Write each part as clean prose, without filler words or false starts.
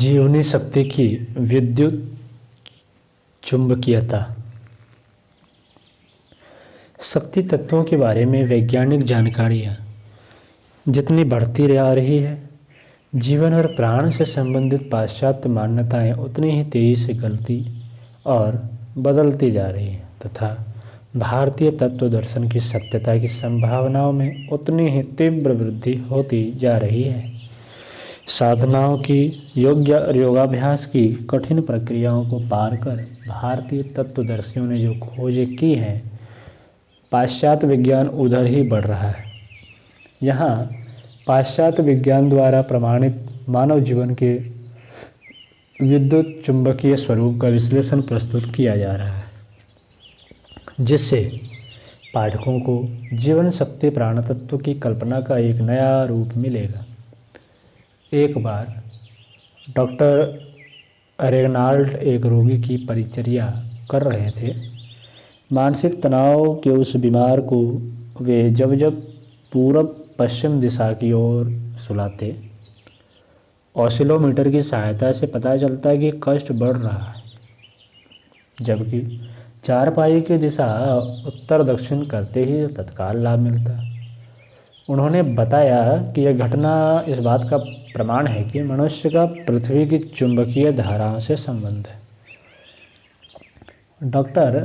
जीवनी शक्ति की विद्युत चुंबकीयता। शक्ति तत्वों के बारे में वैज्ञानिक जानकारियाँ जितनी बढ़ती जा रही है, जीवन और प्राण से संबंधित पाश्चात्य मान्यताएं उतनी ही तेजी से गलती और बदलती जा रही हैं तथा भारतीय तत्व दर्शन की सत्यता की संभावनाओं में उतनी ही तीव्र वृद्धि होती जा रही है। साधनाओं की योग्य और योगाभ्यास की कठिन प्रक्रियाओं को पार कर भारतीय तत्वदर्शियों ने जो खोजें की हैं, पाश्चात्य विज्ञान उधर ही बढ़ रहा है। यहाँ पाश्चात्य विज्ञान द्वारा प्रमाणित मानव जीवन के विद्युत चुंबकीय स्वरूप का विश्लेषण प्रस्तुत किया जा रहा है, जिससे पाठकों को जीवन शक्ति प्राणतत्व की कल्पना का एक नया रूप मिलेगा। एक बार डॉक्टर रेगनाल्ड एक रोगी की परिचर्या कर रहे थे। मानसिक तनाव के उस बीमार को वे जब जब पूरब पश्चिम दिशा की ओर सुलाते, ऑसिलोमीटर की सहायता से पता चलता कि कष्ट बढ़ रहा है, जबकि चारपाई की दिशा उत्तर दक्षिण करते ही तत्काल लाभ मिलता। उन्होंने बताया कि यह घटना इस बात का प्रमाण है कि मनुष्य का पृथ्वी की चुंबकीय धाराओं से संबंध है। डॉक्टर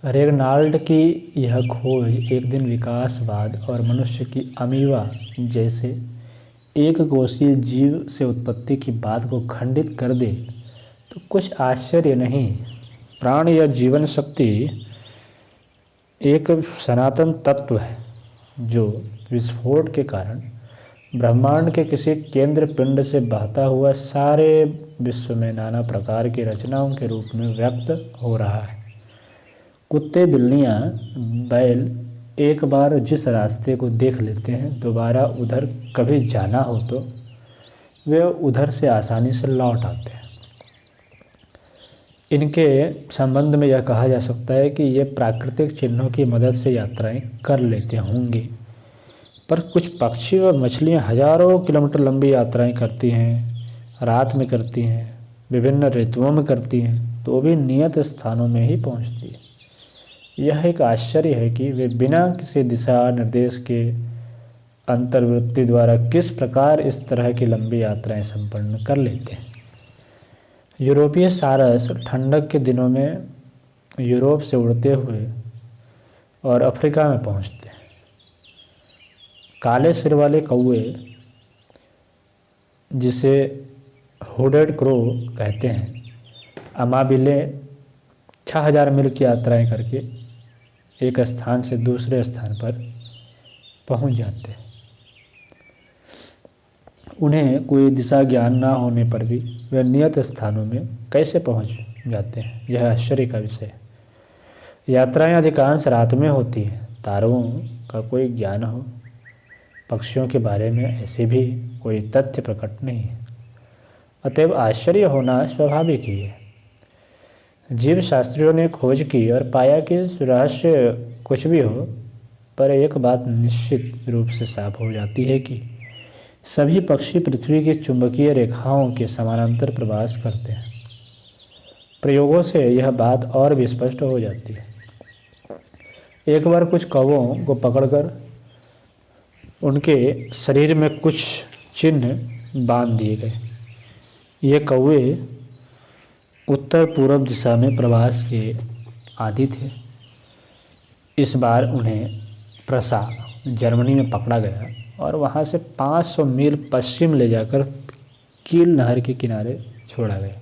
रेगनाल्ड की यह खोज एक दिन विकासवाद और मनुष्य की अमीबा जैसे एक कोषीय जीव से उत्पत्ति की बात को खंडित कर दे तो कुछ आश्चर्य नहीं। प्राण या जीवन शक्ति एक सनातन तत्व है जो विस्फोट के कारण ब्रह्मांड के किसी केंद्र पिंड से बहता हुआ सारे विश्व में नाना प्रकार की रचनाओं के रूप में व्यक्त हो रहा है। कुत्ते, बिल्लियाँ, बैल एक बार जिस रास्ते को देख लेते हैं, दोबारा उधर कभी जाना हो तो वे उधर से आसानी से लौट आते हैं। इनके संबंध में यह कहा जा सकता है कि ये प्राकृतिक चिन्हों की मदद से यात्राएं कर लेते होंगे, पर कुछ पक्षी और मछलियां हजारों किलोमीटर लंबी यात्राएं करती हैं, रात में करती हैं, विभिन्न ऋतुओं में करती हैं, तो भी नियत स्थानों में ही पहुंचती है। यह एक आश्चर्य है कि वे बिना किसी दिशा निर्देश के अंतर्वृत्ति द्वारा किस प्रकार इस तरह की लंबी यात्राएं संपन्न कर लेते हैं। यूरोपीय सारस ठंडक के दिनों में यूरोप से उड़ते हुए और अफ्रीका में पहुंचते हैं। काले सिर वाले कौवे, जिसे हुडेड क्रो कहते हैं, अमाबिले 6000 मील की यात्राएं करके एक स्थान से दूसरे स्थान पर पहुंच जाते हैं। उन्हें कोई दिशा ज्ञान ना होने पर भी वे नियत स्थानों में कैसे पहुंच जाते हैं, यह आश्चर्य का विषय है। यात्राएं अधिकांश रात में होती हैं। तारों का कोई ज्ञान हो, पक्षियों के बारे में ऐसे भी कोई तथ्य प्रकट नहीं है, अतएव आश्चर्य होना स्वाभाविक ही है। जीव शास्त्रियों ने खोज की और पाया कि रहस्य कुछ भी हो, पर एक बात निश्चित रूप से साफ हो जाती है कि सभी पक्षी पृथ्वी की चुंबकीय रेखाओं के समानांतर प्रवास करते हैं। प्रयोगों से यह बात और भी स्पष्ट हो जाती है। एक बार कुछ कौवों को पकड़कर उनके शरीर में कुछ चिन्ह बांध दिए गए। ये कौवे उत्तर पूर्व दिशा में प्रवास के आदी थे। इस बार उन्हें प्रसा, जर्मनी में पकड़ा गया और वहाँ से 500 मील पश्चिम ले जाकर कील नहर के किनारे छोड़ा गया।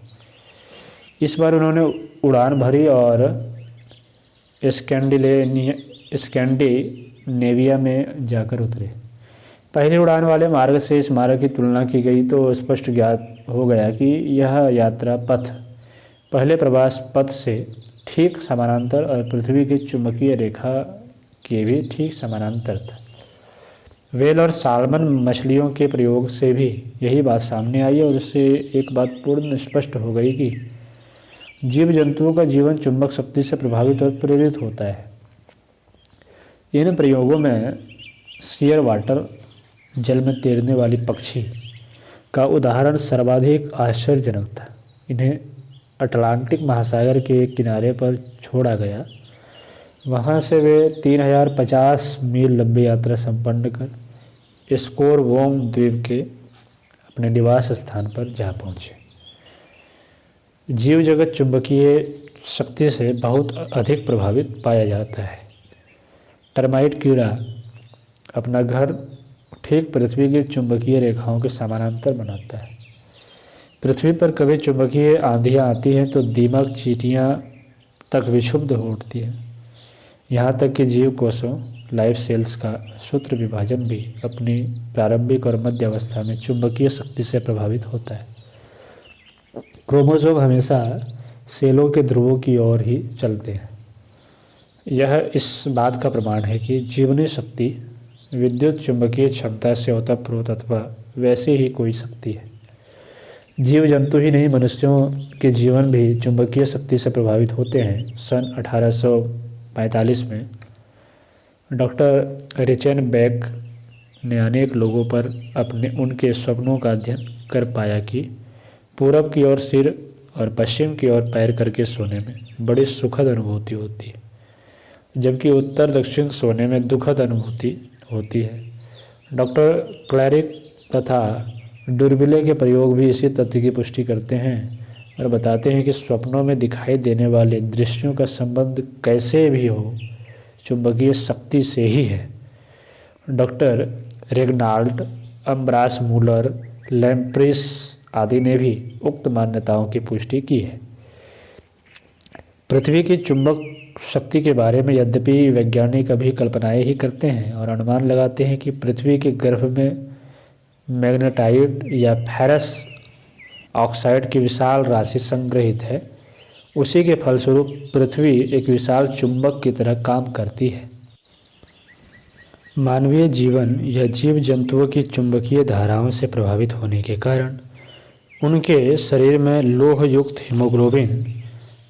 इस बार उन्होंने उड़ान भरी और स्कैंडिनेविया में जाकर उतरे। पहली उड़ान वाले मार्ग से इस मार्ग की तुलना की गई तो स्पष्ट ज्ञात हो गया कि यह यात्रा पथ पहले प्रवास पथ से ठीक समानांतर और पृथ्वी की चुंबकीय रेखा के भी ठीक समानांतर था। व्हेल और साल्मन मछलियों के प्रयोग से भी यही बात सामने आई और उससे एक बात पूर्ण स्पष्ट हो गई कि जीव जंतुओं का जीवन चुंबक शक्ति से प्रभावित और प्रेरित होता है। इन प्रयोगों में सीयर वाटर, जल में तैरने वाली पक्षी, का उदाहरण सर्वाधिक आश्चर्यजनक था। इन्हें अटलांटिक महासागर के किनारे पर छोड़ा गया। वहाँ से वे 3050 मील लंबी यात्रा संपन्न कर स्कोरबोम द्वीप के अपने निवास स्थान पर जा पहुँचे। जीव जगत चुंबकीय शक्ति से बहुत अधिक प्रभावित पाया जाता है। टर्माइट कीड़ा अपना घर ठीक पृथ्वी की चुंबकीय रेखाओं के समानांतर बनाता है। पृथ्वी पर कभी चुंबकीय आंधियाँ आती हैं तो दीमक चींटियाँ तक विक्षुब्ध हो उठती है। यहाँ तक कि जीव कोषों लाइफ सेल्स का सूत्र विभाजन भी अपनी प्रारंभिक और मध्य अवस्था में चुंबकीय शक्ति से प्रभावित होता है। क्रोमोसोम हमेशा सेलों के ध्रुवों की ओर ही चलते हैं। यह इस बात का प्रमाण है कि जीवनी शक्ति विद्युत चुंबकीय क्षमता से ओतप्रोत अथवा वैसे ही कोई शक्ति है। जीव जंतु ही नहीं, मनुष्यों के जीवन भी चुंबकीय शक्ति से प्रभावित होते हैं। सन 1845 में डॉक्टर रिचेन बेक ने अनेक लोगों पर उनके स्वप्नों का अध्ययन कर पाया कि पूरब की ओर सिर और पश्चिम की ओर पैर करके सोने में बड़ी सुखद अनुभूति होती है, जबकि उत्तर दक्षिण सोने में दुखद अनुभूति होती है। डॉक्टर क्लैरिक तथा डुर्बिले के प्रयोग भी इसी तथ्य की पुष्टि करते हैं और बताते हैं कि स्वप्नों में दिखाई देने वाले दृश्यों का संबंध कैसे भी हो चुंबकीय शक्ति से ही है। डॉक्टर रेगनाल्ड, अम्ब्रास मूलर, लैम्प्रिस आदि ने भी उक्त मान्यताओं की पुष्टि की है। पृथ्वी की चुंबक शक्ति के बारे में यद्यपि वैज्ञानिक अभी कल्पनाएं ही करते हैं और अनुमान लगाते हैं कि पृथ्वी के गर्भ में मैग्नेटाइट या फेरस ऑक्साइड की विशाल राशि संग्रहित है, उसी के फलस्वरूप पृथ्वी एक विशाल चुंबक की तरह काम करती है। मानवीय जीवन या जीव जंतुओं की चुंबकीय धाराओं से प्रभावित होने के कारण उनके शरीर में लोह युक्त हीमोग्लोबिन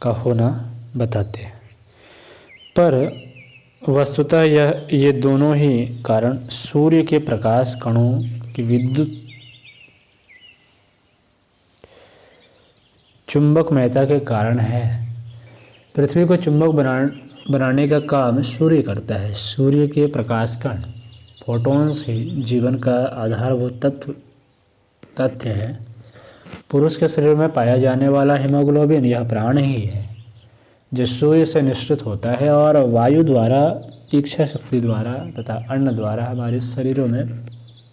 का होना बताते हैं, पर वस्तुतः ये दोनों ही कारण सूर्य के प्रकाश कणों की विद्युत चुंबकमयता के कारण है। पृथ्वी को चुंबक बनाने का काम सूर्य करता है। सूर्य के प्रकाश कण फोटॉन्स ही जीवन का आधारभूत तथ्य है। पुरुष के शरीर में पाया जाने वाला हीमोग्लोबिन यह प्राण ही है जो सूर्य से निश्चित होता है और वायु द्वारा, इच्छा शक्ति द्वारा तथा अन्न द्वारा हमारे शरीरों में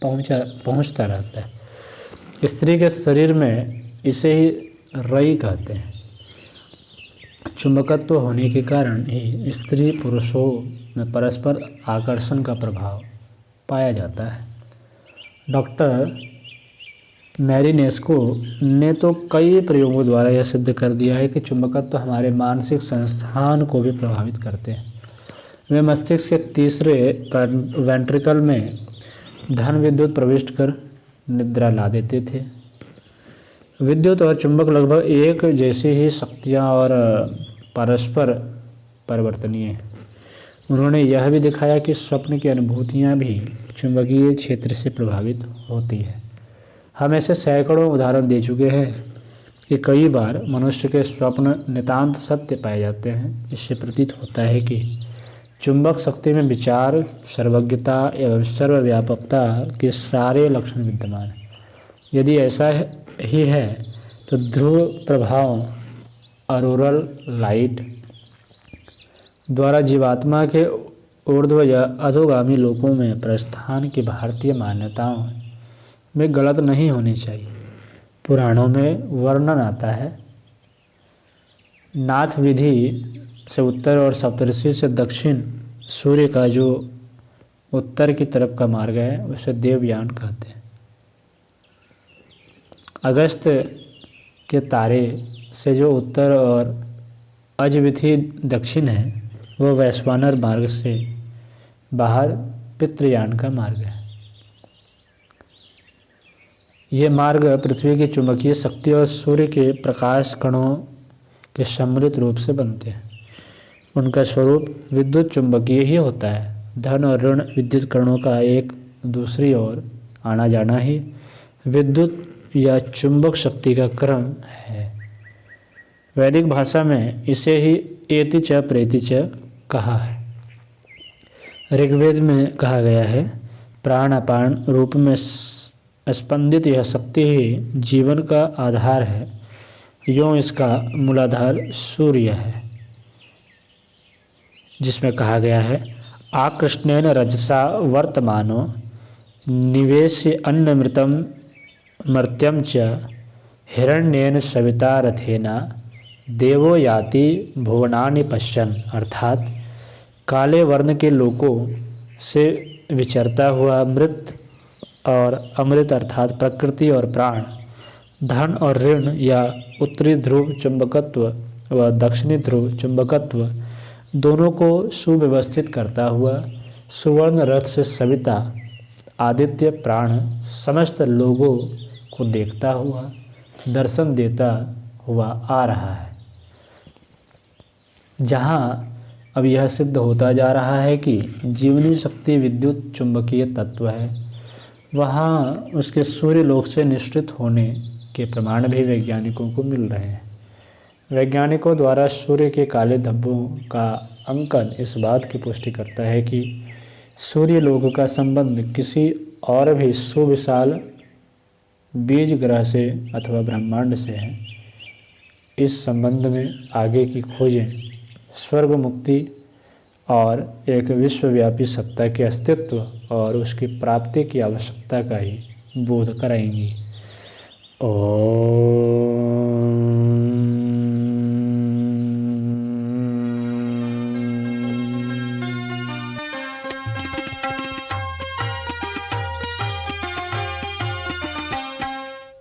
पहुंचता रहता है। स्त्री के शरीर में इसे ही रई कहते हैं। चुंबकत्व होने के कारण ही स्त्री पुरुषों में परस्पर आकर्षण का प्रभाव पाया जाता है। डॉक्टर मैरिनेस्को ने तो कई प्रयोगों द्वारा यह सिद्ध कर दिया है कि चुंबकत्व हमारे मानसिक संस्थान को भी प्रभावित करते हैं। वे मस्तिष्क के तीसरे वेंट्रिकल में धन विद्युत प्रविष्ट कर निद्रा ला देते थे। विद्युत और चुंबक लगभग एक जैसी ही शक्तियाँ और परस्पर परिवर्तनीय हैं। उन्होंने यह भी दिखाया कि स्वप्न की अनुभूतियाँ भी चुंबकीय क्षेत्र से प्रभावित होती है। हम ऐसे सैकड़ों उदाहरण दे चुके हैं कि कई बार मनुष्य के स्वप्न नितांत सत्य पाए जाते हैं। इससे प्रतीत होता है कि चुंबक शक्ति में विचार, सर्वज्ञता एवं सर्वव्यापकता के सारे लक्षण विद्यमान हैं। यदि ऐसा ही है तो ध्रुव प्रभाव, ऑरोरल लाइट द्वारा जीवात्मा के ऊर्ध्व या अधोगामी लोकों में प्रस्थान की भारतीय मान्यताओं में गलत नहीं होनी चाहिए। पुराणों में वर्णन आता है, नाथ विधि से उत्तर और सप्तऋषि से दक्षिण सूर्य का जो उत्तर की तरफ का मार्ग है उसे देवयान कहते हैं। अगस्त के तारे से जो उत्तर और अजविधि दक्षिण है वह वैश्वानर मार्ग से बाहर पितृयान का मार्ग है। ये मार्ग पृथ्वी की चुंबकीय शक्ति और सूर्य के प्रकाश कणों के सम्मिलित रूप से बनते हैं। उनका स्वरूप विद्युत चुंबकीय ही होता है। धन और ऋण विद्युत कणों का एक दूसरी ओर आना जाना ही विद्युत या चुंबक शक्ति का क्रम है। वैदिक भाषा में इसे ही एति च प्रेति च कहा है। ऋग्वेद में कहा गया है, प्राण अपान रूप में स्पंदित यह शक्ति ही जीवन का आधार है। यों इसका मूलाधार सूर्य है, जिसमें कहा गया है, आकृष्णेन रजसा वर्तमानो निवेश्य अन्नमृतम मर्त्यम च हिरण्येन सविता रथेना देवो याति भुवनानि पश्यन्। अर्थात काले वर्ण के लोकों से विचरता हुआ मृत और अमृत अर्थात प्रकृति और प्राण, धन और ऋण या उत्तरी ध्रुव चुंबकत्व व दक्षिणी ध्रुव चुंबकत्व दोनों को सुव्यवस्थित करता हुआ सुवर्ण रथ से सविता आदित्य प्राण समस्त लोगों को देखता हुआ दर्शन देता हुआ आ रहा है। जहाँ अब यह सिद्ध होता जा रहा है कि जीवनी शक्ति विद्युत चुंबकीय तत्व है, वहाँ उसके सूर्य लोक से निश्चित होने के प्रमाण भी वैज्ञानिकों को मिल रहे हैं। वैज्ञानिकों द्वारा सूर्य के काले धब्बों का अंकन इस बात की पुष्टि करता है कि सूर्य लोक का संबंध किसी और भी सुविशाल बीज ग्रह से अथवा ब्रह्मांड से है। इस संबंध में आगे की खोजें स्वर्ग मुक्ति और एक विश्वव्यापी सत्ता के अस्तित्व और उसकी प्राप्ति की आवश्यकता का ही बोध कराएंगी।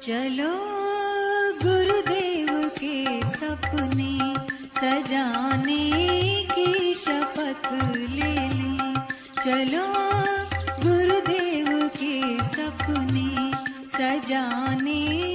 चलो गुरुदेव के सपने सजाने की शपथ ले ली। चलो गुरुदेव के सपने सजाने